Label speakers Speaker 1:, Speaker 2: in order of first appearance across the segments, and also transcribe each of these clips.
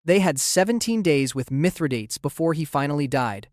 Speaker 1: They had 17 days with Mithridates before he finally died.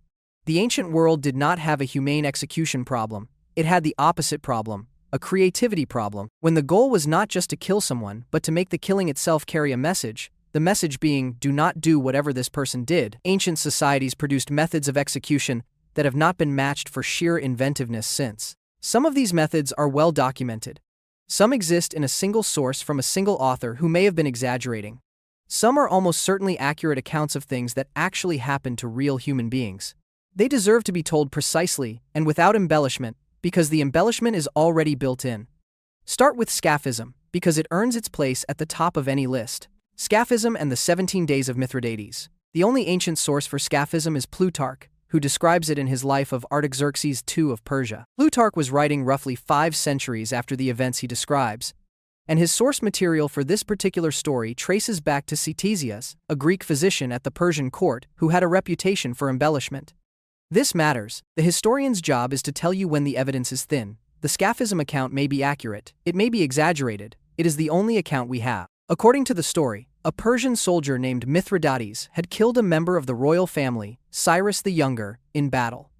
Speaker 1: The ancient world did not have a humane execution problem. It had the opposite problem, a creativity problem. When the goal was not just to kill someone, but to make the killing itself carry a message, the message being, do not do whatever this person did, ancient societies produced methods of execution that have not been matched for sheer inventiveness since. Some of these methods are well documented. Some exist in a single source from a single author who may have been exaggerating. Some are almost certainly accurate accounts of things that actually happened to real human beings. They deserve to be told precisely and without embellishment, because the embellishment is already built in. Start with Scaphism, because it earns its place at the top of any list. Scaphism and the 17 Days of Mithridates. The only ancient source for Scaphism is Plutarch, who describes it in his life of Artaxerxes II of Persia. Plutarch was writing roughly 5 centuries after the events he describes, and his source material for this particular story traces back to Ctesias, a Greek physician at the Persian court who had a reputation for embellishment. This matters. The historian's job is to tell you when the evidence is thin. The Scaphism account may be accurate, it may be exaggerated, it is the only account we have. According to the story, a Persian soldier named Mithridates had killed a member of the royal family, Cyrus the Younger, in battle.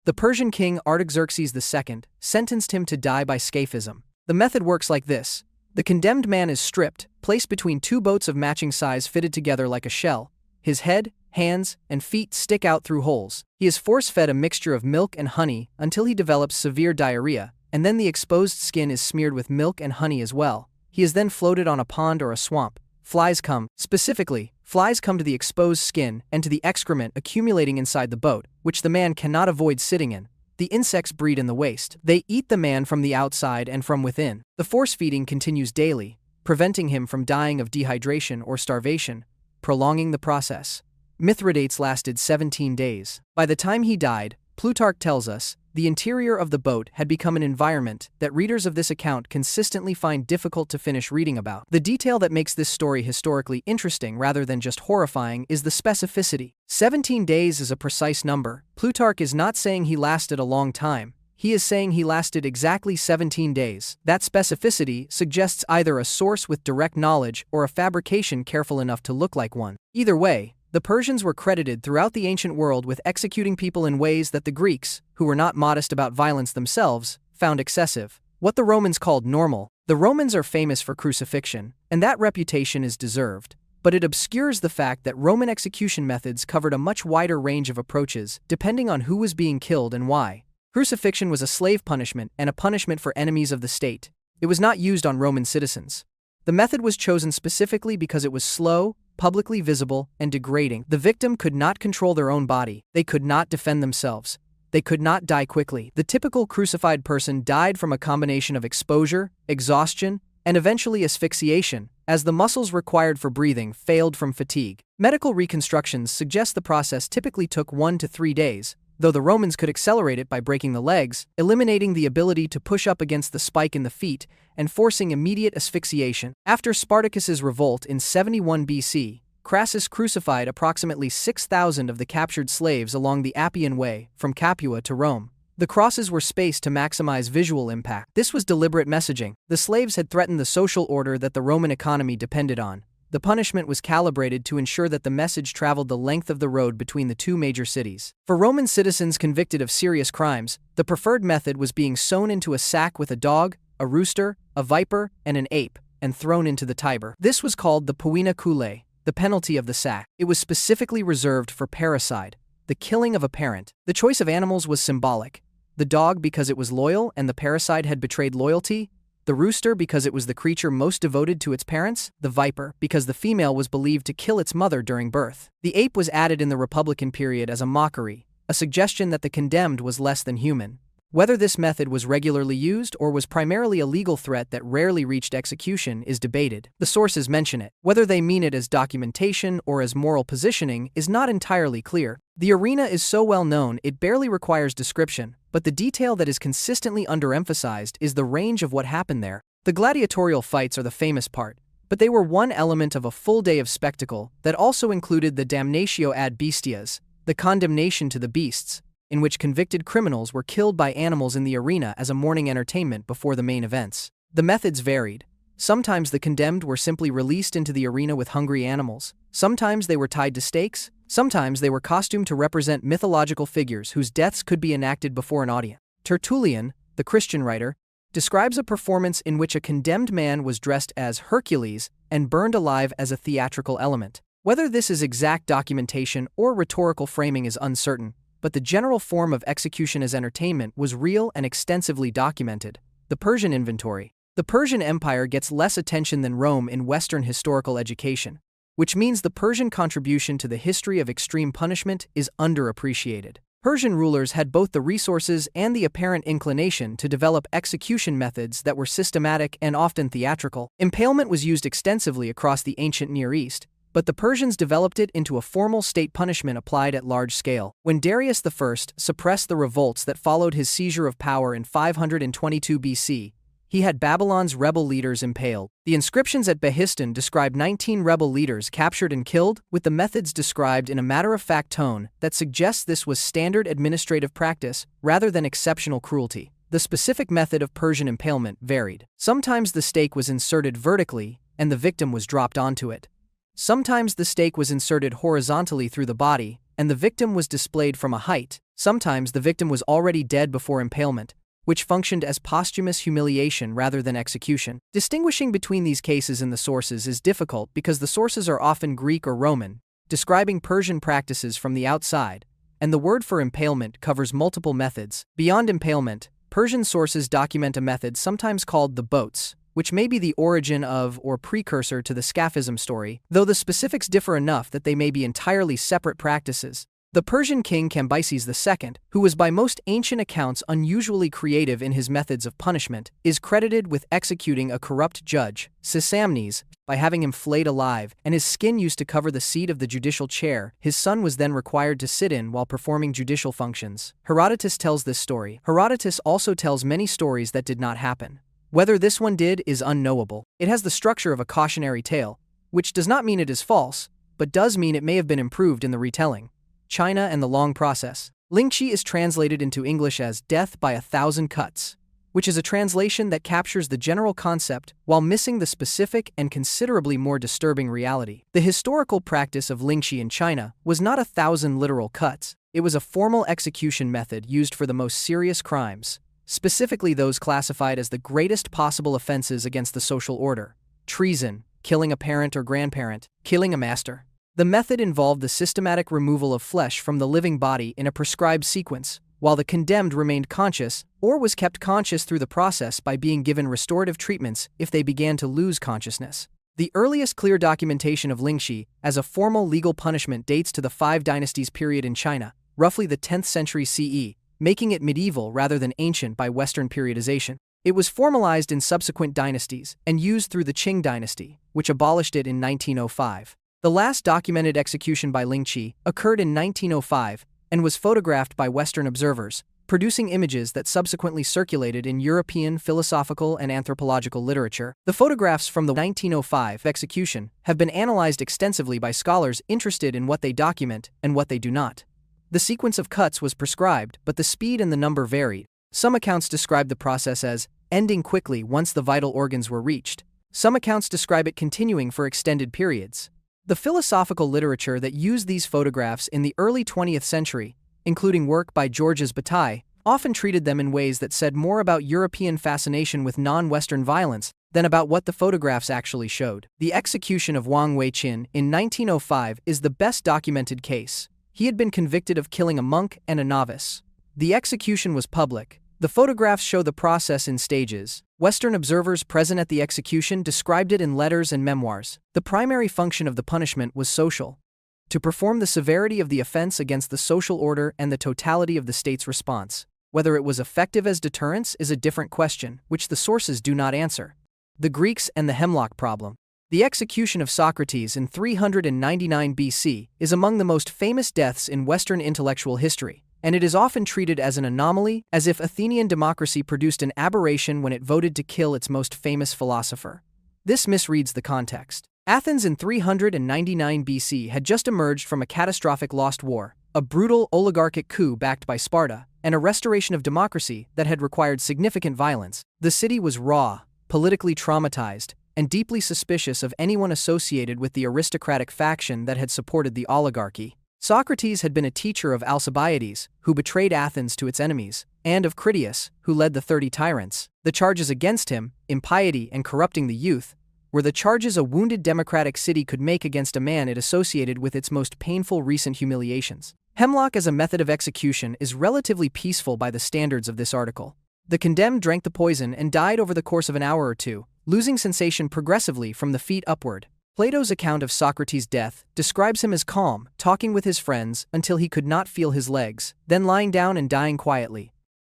Speaker 1: The Persian king Artaxerxes II sentenced him to die by Scaphism. The method works like this. The condemned man is stripped, placed between 2 boats of matching size fitted together like a shell. His head, hands, and feet stick out through holes. He is force-fed a mixture of milk and honey until he develops severe diarrhea, and then the exposed skin is smeared with milk and honey as well. He is then floated on a pond or a swamp. Flies come to the exposed skin and to the excrement accumulating inside the boat, which the man cannot avoid sitting in. The insects breed in the waste. They eat the man from the outside and from within. The force feeding continues daily, preventing him from dying of dehydration or starvation, prolonging the process. Mithridates lasted 17 days. By the time he died, Plutarch tells us, the interior of the boat had become an environment that readers of this account consistently find difficult to finish reading about. The detail that makes this story historically interesting rather than just horrifying is the specificity. 17 days is a precise number. Plutarch is not saying he lasted a long time. He is saying he lasted exactly 17 days. That specificity suggests either a source with direct knowledge or a fabrication careful enough to look like one. Either way, the Persians were credited throughout the ancient world with executing people in ways that the Greeks, who were not modest about violence themselves, found excessive. What the Romans called normal. The Romans are famous for crucifixion, and that reputation is deserved, but it obscures the fact that Roman execution methods covered a much wider range of approaches depending on who was being killed and why. Crucifixion was a slave punishment and a punishment for enemies of the state. It was not used on Roman citizens. The method was chosen specifically because it was slow, publicly visible, and degrading. The victim could not control their own body. They could not defend themselves. They could not die quickly. The typical crucified person died from a combination of exposure, exhaustion, and eventually asphyxiation, as the muscles required for breathing failed from fatigue. Medical reconstructions suggest the process typically took 1 to 3 days, though the Romans could accelerate it by breaking the legs, eliminating the ability to push up against the spike in the feet, and forcing immediate asphyxiation. After Spartacus's revolt in 71 BC, Crassus crucified approximately 6,000 of the captured slaves along the Appian Way, from Capua to Rome. The crosses were spaced to maximize visual impact. This was deliberate messaging. The slaves had threatened the social order that the Roman economy depended on. The punishment was calibrated to ensure that the message traveled the length of the road between the 2 major cities. For Roman citizens convicted of serious crimes, the preferred method was being sewn into a sack with a dog, a rooster, a viper, and an ape, and thrown into the Tiber. This was called the poena culae, the penalty of the sack. It was specifically reserved for parricide, the killing of a parent. The choice of animals was symbolic. The dog because it was loyal and the parricide had betrayed loyalty, the rooster because it was the creature most devoted to its parents, the viper because the female was believed to kill its mother during birth. The ape was added in the Republican period as a mockery, a suggestion that the condemned was less than human. Whether this method was regularly used or was primarily a legal threat that rarely reached execution is debated. The sources mention it. Whether they mean it as documentation or as moral positioning is not entirely clear. The arena is so well known it barely requires description, but the detail that is consistently underemphasized is the range of what happened there. The gladiatorial fights are the famous part, but they were one element of a full day of spectacle that also included the damnatio ad bestias, the condemnation to the beasts, in which convicted criminals were killed by animals in the arena as a morning entertainment before the main events. The methods varied. Sometimes the condemned were simply released into the arena with hungry animals. Sometimes they were tied to stakes. Sometimes they were costumed to represent mythological figures whose deaths could be enacted before an audience. Tertullian, the Christian writer, describes a performance in which a condemned man was dressed as Hercules and burned alive as a theatrical element. Whether this is exact documentation or rhetorical framing is uncertain, but the general form of execution as entertainment was real and extensively documented. The Persian inventory. The Persian Empire gets less attention than Rome in Western historical education, which means the Persian contribution to the history of extreme punishment is underappreciated. Persian rulers had both the resources and the apparent inclination to develop execution methods that were systematic and often theatrical. Impalement was used extensively across the ancient Near East, but the Persians developed it into a formal state punishment applied at large scale. When Darius I suppressed the revolts that followed his seizure of power in 522 BC, he had Babylon's rebel leaders impaled. The inscriptions at Behistun describe 19 rebel leaders captured and killed, with the methods described in a matter-of-fact tone that suggests this was standard administrative practice rather than exceptional cruelty. The specific method of Persian impalement varied. Sometimes the stake was inserted vertically and the victim was dropped onto it. Sometimes the stake was inserted horizontally through the body and the victim was displayed from a height. Sometimes the victim was already dead before impalement, which functioned as posthumous humiliation rather than execution. Distinguishing between these cases in the sources is difficult because the sources are often Greek or Roman, describing Persian practices from the outside, and the word for impalement covers multiple methods. Beyond impalement, Persian sources document a method sometimes called the boats, which may be the origin of or precursor to the Scaphism story, though the specifics differ enough that they may be entirely separate practices. The Persian king Cambyses II, who was by most ancient accounts unusually creative in his methods of punishment, is credited with executing a corrupt judge, Sisamnes, by having him flayed alive, and his skin used to cover the seat of the judicial chair his son was then required to sit in while performing judicial functions. Herodotus tells this story. Herodotus also tells many stories that did not happen. Whether this one did is unknowable. It has the structure of a cautionary tale, which does not mean it is false, but does mean it may have been improved in the retelling. China and the long process. Lingchi is translated into English as death by 1,000 cuts, which is a translation that captures the general concept while missing the specific and considerably more disturbing reality. The historical practice of Lingchi in China was not 1,000 literal cuts. It was a formal execution method used for the most serious crimes, specifically those classified as the greatest possible offenses against the social order: treason, killing a parent or grandparent, killing a master. The method involved the systematic removal of flesh from the living body in a prescribed sequence, while the condemned remained conscious or was kept conscious through the process by being given restorative treatments if they began to lose consciousness. The earliest clear documentation of Lingchi as a formal legal punishment dates to the Five Dynasties period in China, roughly the 10th century CE, making it medieval rather than ancient by Western periodization. It was formalized in subsequent dynasties and used through the Qing dynasty, which abolished it in 1905. The last documented execution by Lingchi occurred in 1905 and was photographed by Western observers, producing images that subsequently circulated in European philosophical and anthropological literature. The photographs from the 1905 execution have been analyzed extensively by scholars interested in what they document and what they do not. The sequence of cuts was prescribed, but the speed and the number varied. Some accounts describe the process as ending quickly once the vital organs were reached. Some accounts describe it continuing for extended periods. The philosophical literature that used these photographs in the early 20th century, including work by Georges Bataille, often treated them in ways that said more about European fascination with non-Western violence than about what the photographs actually showed. The execution of Wang Weiqin in 1905 is the best documented case. He had been convicted of killing a monk and a novice. The execution was public. The photographs show the process in stages. Western observers present at the execution described it in letters and memoirs. The primary function of the punishment was social, to perform the severity of the offense against the social order and the totality of the state's response. Whether it was effective as deterrence is a different question, which the sources do not answer. The Greeks and the hemlock problem. The execution of Socrates in 399 BC is among the most famous deaths in Western intellectual history, and it is often treated as an anomaly, as if Athenian democracy produced an aberration when it voted to kill its most famous philosopher. This misreads the context. Athens in 399 BC had just emerged from a catastrophic lost war, a brutal oligarchic coup backed by Sparta, and a restoration of democracy that had required significant violence. The city was raw, politically traumatized, and deeply suspicious of anyone associated with the aristocratic faction that had supported the oligarchy. Socrates had been a teacher of Alcibiades, who betrayed Athens to its enemies, and of Critias, who led the 30 tyrants. The charges against him, impiety and corrupting the youth, were the charges a wounded democratic city could make against a man it associated with its most painful recent humiliations. Hemlock as a method of execution is relatively peaceful by the standards of this article. The condemned drank the poison and died over the course of an hour or two, losing sensation progressively from the feet upward. Plato's account of Socrates' death describes him as calm, talking with his friends until he could not feel his legs, then lying down and dying quietly.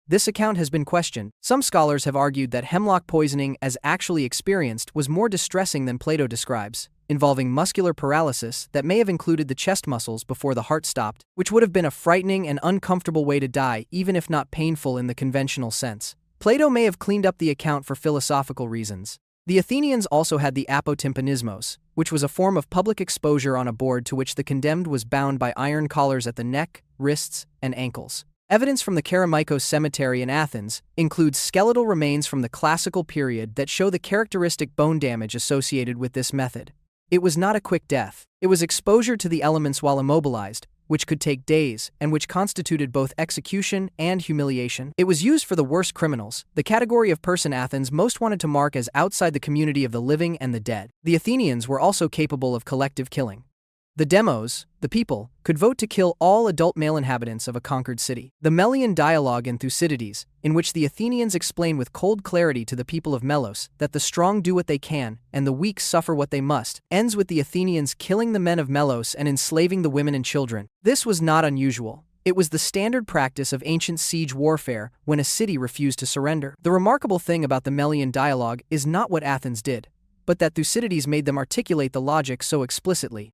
Speaker 1: This account has been questioned. Some scholars have argued that hemlock poisoning as actually experienced was more distressing than Plato describes, involving muscular paralysis that may have included the chest muscles before the heart stopped, which would have been a frightening and uncomfortable way to die even if not painful in the conventional sense. Plato may have cleaned up the account for philosophical reasons. The Athenians also had the apotympanismos, which was a form of public exposure on a board to which the condemned was bound by iron collars at the neck, wrists, and ankles. Evidence from the Kerameikos cemetery in Athens includes skeletal remains from the classical period that show the characteristic bone damage associated with this method. It was not a quick death. It was exposure to the elements while immobilized, which could take days, and which constituted both execution and humiliation. It was used for the worst criminals, the category of person Athens most wanted to mark as outside the community of the living and the dead. The Athenians were also capable of collective killing. The demos, the people, could vote to kill all adult male inhabitants of a conquered city. The Melian dialogue in Thucydides, in which the Athenians explain with cold clarity to the people of Melos that the strong do what they can and the weak suffer what they must, ends with the Athenians killing the men of Melos and enslaving the women and children. This was not unusual. It was the standard practice of ancient siege warfare when a city refused to surrender. The remarkable thing about the Melian dialogue is not what Athens did, but that Thucydides made them articulate the logic so explicitly.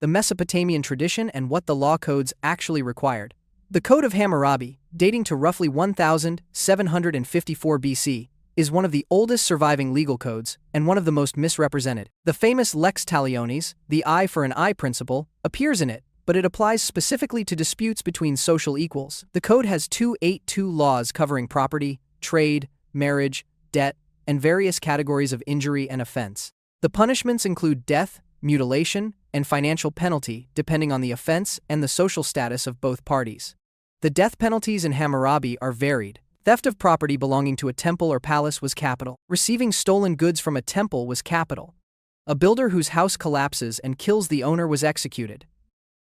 Speaker 1: The Mesopotamian tradition and what the law codes actually required. The Code of Hammurabi, dating to roughly 1754 BC, is one of the oldest surviving legal codes and one of the most misrepresented. The famous lex talionis, the eye for an eye principle, appears in it, but it applies specifically to disputes between social equals. The code has 282 laws covering property, trade, marriage, debt, and various categories of injury and offense. The punishments include death, mutilation, and financial penalty depending on the offense and the social status of both parties. The death penalties in Hammurabi are varied. Theft of property belonging to a temple or palace was capital. Receiving stolen goods from a temple was capital. A builder whose house collapses and kills the owner was executed.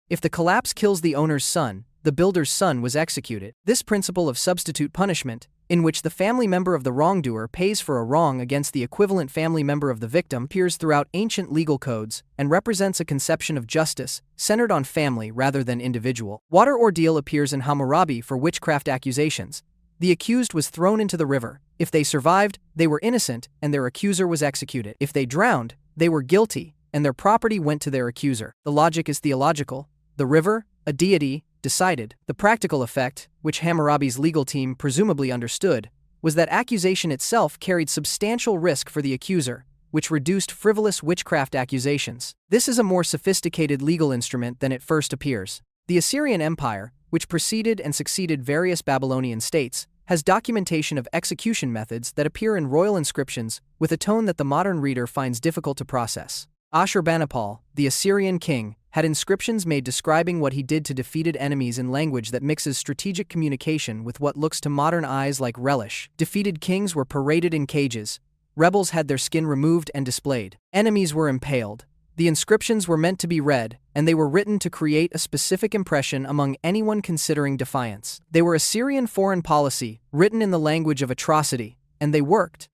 Speaker 1: If the collapse kills the owner's son, the builder's son was executed. This principle of substitute punishment, in which the family member of the wrongdoer pays for a wrong against the equivalent family member of the victim, appears throughout ancient legal codes and represents a conception of justice centered on family rather than individual. Water ordeal appears in Hammurabi for witchcraft accusations. The accused was thrown into the river. If they survived, they were innocent and their accuser was executed. If they drowned, they were guilty and their property went to their accuser. The logic is theological. The river, a deity, decided. The practical effect, which Hammurabi's legal team presumably understood, was that accusation itself carried substantial risk for the accuser, which reduced frivolous witchcraft accusations. This is a more sophisticated legal instrument than it first appears. The Assyrian Empire, which preceded and succeeded various Babylonian states, has documentation of execution methods that appear in royal inscriptions with a tone that the modern reader finds difficult to process. Ashurbanipal, the Assyrian king, had inscriptions made describing what he did to defeated enemies in language that mixes strategic communication with what looks to modern eyes like relish. Defeated kings were paraded in cages. Rebels had their skin removed and displayed. Enemies were impaled. The inscriptions were meant to be read, and they were written to create a specific impression among anyone considering defiance. They were Assyrian foreign policy, written in the language of atrocity, and they worked.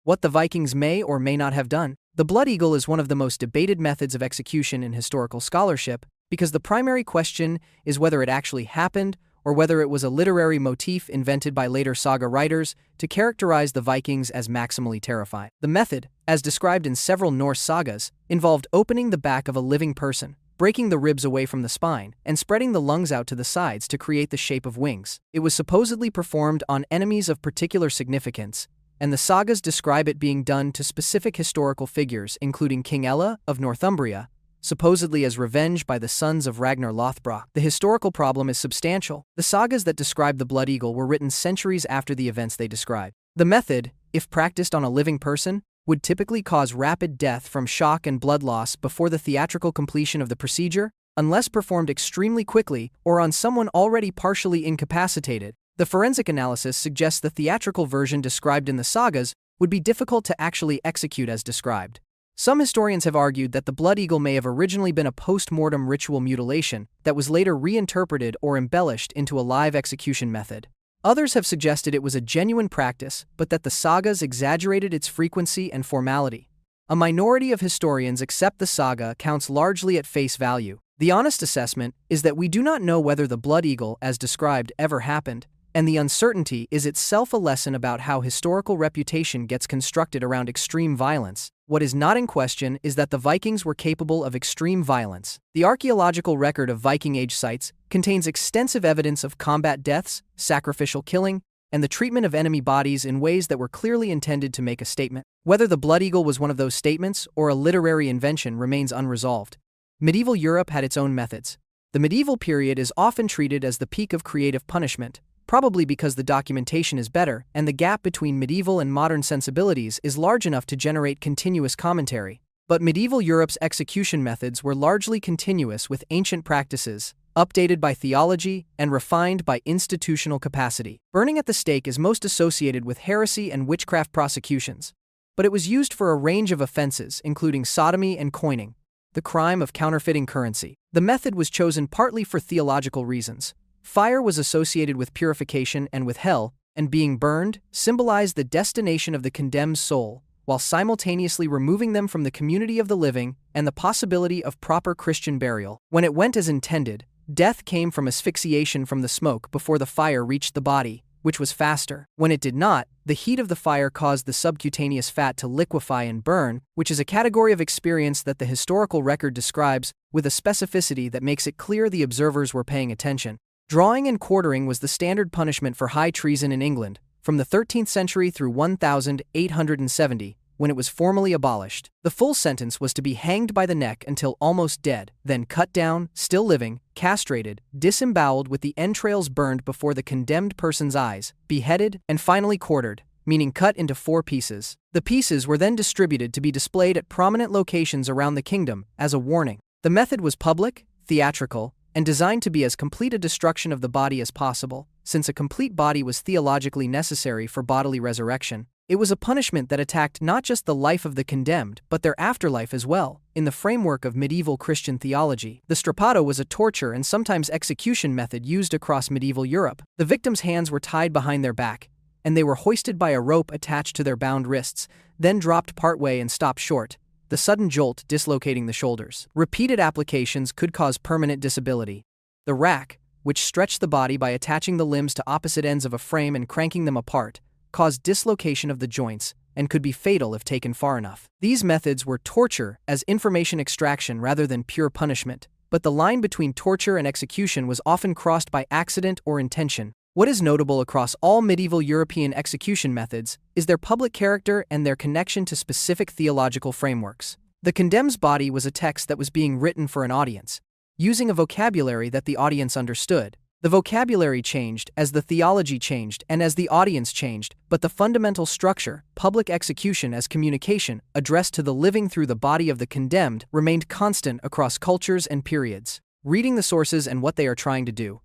Speaker 1: What the Vikings may or may not have done. The blood eagle is one of the most debated methods of execution in historical scholarship because the primary question is whether it actually happened or whether it was a literary motif invented by later saga writers to characterize the Vikings as maximally terrifying. The method, as described in several Norse sagas, involved opening the back of a living person, breaking the ribs away from the spine, and spreading the lungs out to the sides to create the shape of wings. It was supposedly performed on enemies of particular significance, and the sagas describe it being done to specific historical figures including King Ella of Northumbria, supposedly as revenge by the sons of Ragnar Lothbrok. The historical problem is substantial. The sagas that describe the blood eagle were written centuries after the events they describe. The method, if practiced on a living person, would typically cause rapid death from shock and blood loss before the theatrical completion of the procedure, unless performed extremely quickly or on someone already partially incapacitated. The forensic analysis suggests the theatrical version described in the sagas would be difficult to actually execute as described. Some historians have argued that the blood eagle may have originally been a post-mortem ritual mutilation that was later reinterpreted or embellished into a live execution method. Others have suggested it was a genuine practice, but that the sagas exaggerated its frequency and formality. A minority of historians accept the saga accounts largely at face value. The honest assessment is that we do not know whether the blood eagle, as described, ever happened, and the uncertainty is itself a lesson about how historical reputation gets constructed around extreme violence. What is not in question is that the Vikings were capable of extreme violence. The archaeological record of Viking Age sites contains extensive evidence of combat deaths, sacrificial killing, and the treatment of enemy bodies in ways that were clearly intended to make a statement. Whether the blood eagle was one of those statements or a literary invention remains unresolved. Medieval Europe had its own methods. The medieval period is often treated as the peak of creative punishment, probably because the documentation is better and the gap between medieval and modern sensibilities is large enough to generate continuous commentary. But medieval Europe's execution methods were largely continuous with ancient practices, updated by theology and refined by institutional capacity. Burning at the stake is most associated with heresy and witchcraft prosecutions, but it was used for a range of offenses, including sodomy and coining, the crime of counterfeiting currency. The method was chosen partly for theological reasons. Fire was associated with purification and with hell, and being burned symbolized the destination of the condemned soul, while simultaneously removing them from the community of the living and the possibility of proper Christian burial. When it went as intended, death came from asphyxiation from the smoke before the fire reached the body, which was faster. When it did not, the heat of the fire caused the subcutaneous fat to liquefy and burn, which is a category of experience that the historical record describes with a specificity that makes it clear the observers were paying attention. Drawing and quartering was the standard punishment for high treason in England, from the 13th century through 1870, when it was formally abolished. The full sentence was to be hanged by the neck until almost dead, then cut down, still living, castrated, disemboweled with the entrails burned before the condemned person's eyes, beheaded, and finally quartered, meaning cut into 4 pieces. The pieces were then distributed to be displayed at prominent locations around the kingdom as a warning. The method was public, theatrical, and designed to be as complete a destruction of the body as possible, since a complete body was theologically necessary for bodily resurrection. It was a punishment that attacked not just the life of the condemned, but their afterlife as well. In the framework of medieval Christian theology, the strappado was a torture and sometimes execution method used across medieval Europe. The victim's hands were tied behind their back, and they were hoisted by a rope attached to their bound wrists, then dropped partway and stopped short, the sudden jolt dislocating the shoulders. Repeated applications could cause permanent disability. The rack, which stretched the body by attaching the limbs to opposite ends of a frame and cranking them apart, caused dislocation of the joints and could be fatal if taken far enough. These methods were torture as information extraction rather than pure punishment, but the line between torture and execution was often crossed by accident or intention. What is notable across all medieval European execution methods is their public character and their connection to specific theological frameworks. The condemned's body was a text that was being written for an audience, using a vocabulary that the audience understood. The vocabulary changed as the theology changed and as the audience changed, but the fundamental structure, public execution as communication, addressed to the living through the body of the condemned, remained constant across cultures and periods. Reading the sources and what they are trying to do.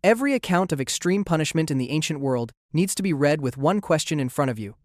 Speaker 1: Every account of extreme punishment in the ancient world needs to be read with one question in front of you.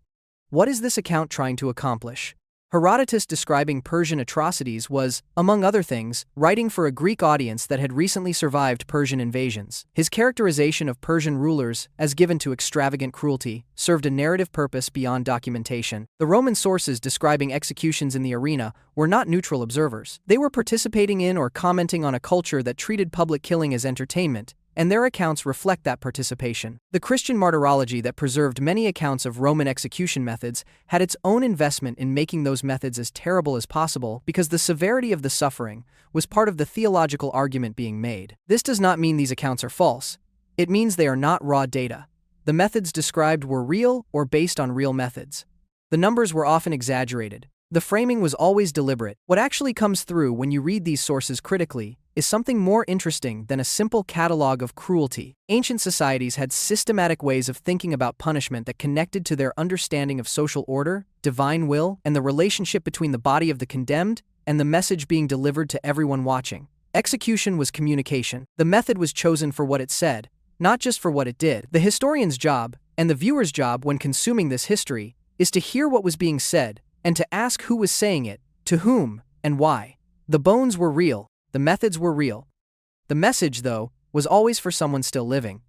Speaker 1: What is this account trying to accomplish? Herodotus, describing Persian atrocities, was, among other things, writing for a Greek audience that had recently survived Persian invasions. His characterization of Persian rulers as given to extravagant cruelty served a narrative purpose beyond documentation. The Roman sources describing executions in the arena were not neutral observers. They were participating in or commenting on a culture that treated public killing as entertainment, and their accounts reflect that participation. The Christian martyrology that preserved many accounts of Roman execution methods had its own investment in making those methods as terrible as possible because the severity of the suffering was part of the theological argument being made. This does not mean these accounts are false. It means they are not raw data. The methods described were real or based on real methods. The numbers were often exaggerated, The framing was always deliberate. What actually comes through when you read these sources critically is something more interesting than a simple catalog of cruelty. Ancient societies had systematic ways of thinking about punishment that connected to their understanding of social order, divine will, and the relationship between the body of the condemned and the message being delivered to everyone watching. Execution was communication. The method was chosen for what it said, not just for what it did. The historian's job, and the viewer's job when consuming this history, is to hear what was being said, and to ask who was saying it, to whom, and why. The bones were real. The methods were real. The message, though, was always for someone still living.